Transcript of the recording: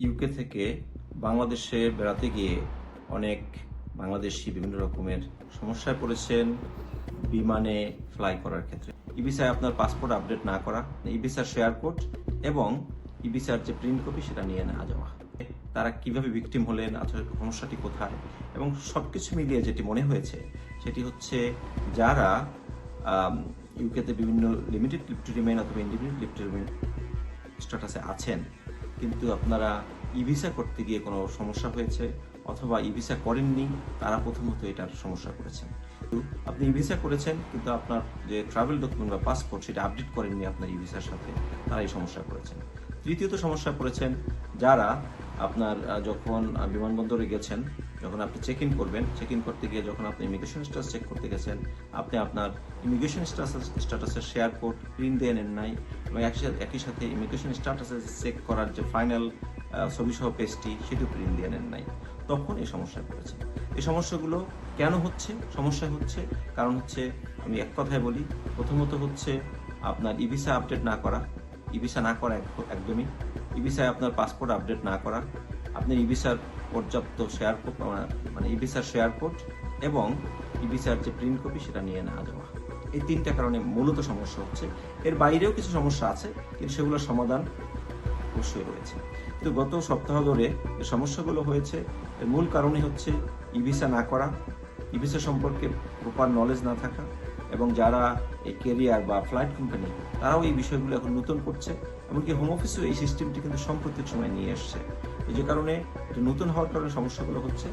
UK থেকে বাংলাদেশে বেড়াতে গিয়ে অনেক বাংলাদেশি বিভিন্ন রকমের সমস্যায় পড়েছেন বিমানে ফ্লাই করার ক্ষেত্রে। ইভিসায় আপনার পাসপোর্ট আপডেট না করা, ইভিসার শেয়ার কোড এবং ইভিসার যে প্রিন্ট কপি সেটা নিয়ে না যাওয়া। তারা কিভাবে ভিকটিম হলেন, আসলে সমস্যাটি কোথায়, এবং সবকিছু মিলিয়ে যেটি মনে হয়েছে সেটি হচ্ছে যারা ইউকেতে বিভিন্ন লিমিটেড লিভ টু রিমেইন অথবা ইনডিফিনিট লিভ টু রিমেইন স্ট্যাটাসে আছেন, কিন্তু আপনারা ইভিসা করতে গিয়ে কোনো সমস্যা হয়েছে অথবা ইভিসা করেননি, তারা প্রথমত এটার সমস্যা করেছেন। আপনি ইভিসা করেছেন কিন্তু আপনার যে ট্রাভেল ডকুমেন্ট বা পাসপোর্ট সেটা আপডেট করেননি আপনার ইভিসার সাথে, তারা এই সমস্যা করেছেন। তৃতীয়ত সমস্যা পড়েছেন যারা আপনার যখন বিমানবন্দরে গেছেন, যখন আপনি চেক ইন করবেন, চেক ইন করতে গিয়ে যখন আপনি ইমিগ্রেশন স্ট্যাটাস চেক করতে গেছেন, আপনি আপনার ইমিগ্রেশন স্ট্যাটাসের শেয়ার কোড প্রিন্ট দিয়ে নেন নাই এবং একই সাথে ইমিগ্রেশন স্ট্যাটাসে চেক করার যে ফাইনাল ছবি সহ পেজটি সেটিও প্রিন্ট দিয়ে নেন নাই, তখন এই সমস্যায় পড়েছে। এই সমস্যাগুলো কেন হচ্ছে? সমস্যা হচ্ছে কারণ হচ্ছে, আমি এক কথায় বলি, প্রথমত হচ্ছে আপনার ইভিসা আপডেট না করা, ইভিসা না করা একদমই, ইভিসায় আপনার পাসপোর্ট আপডেট না করা, আপনার ইভিসার পর্যাপ্ত শেয়ার কোড মানে ইভিসার শেয়ার কোড এবং ইভিসার যে প্রিন্ট কপি সেটা নিয়ে না যাওয়া। এই তিনটা কারণে মূলত সমস্যা হচ্ছে। এর বাইরেও কিছু সমস্যা আছে, কিন্তু সেগুলোর সমাধান অবশ্যই রয়েছে। কিন্তু গত সপ্তাহ ধরে যে সমস্যাগুলো হয়েছে এর মূল কারণই হচ্ছে ইভিসা না করা, ইভিসা সম্পর্কে প্রপার নলেজ না থাকা, এবং যারা এই ক্যারিয়ার বা ফ্লাইট কোম্পানি তারাও এই বিষয়গুলো এখন নতুন করছে, এমনকি হোম অফিসও এই সিস্টেমটি কিন্তু সম্প্রতির সময় নিয়ে এসছে। যে কারণে এটা নতুন হওয়ার কারণে সমস্যাগুলো হচ্ছে।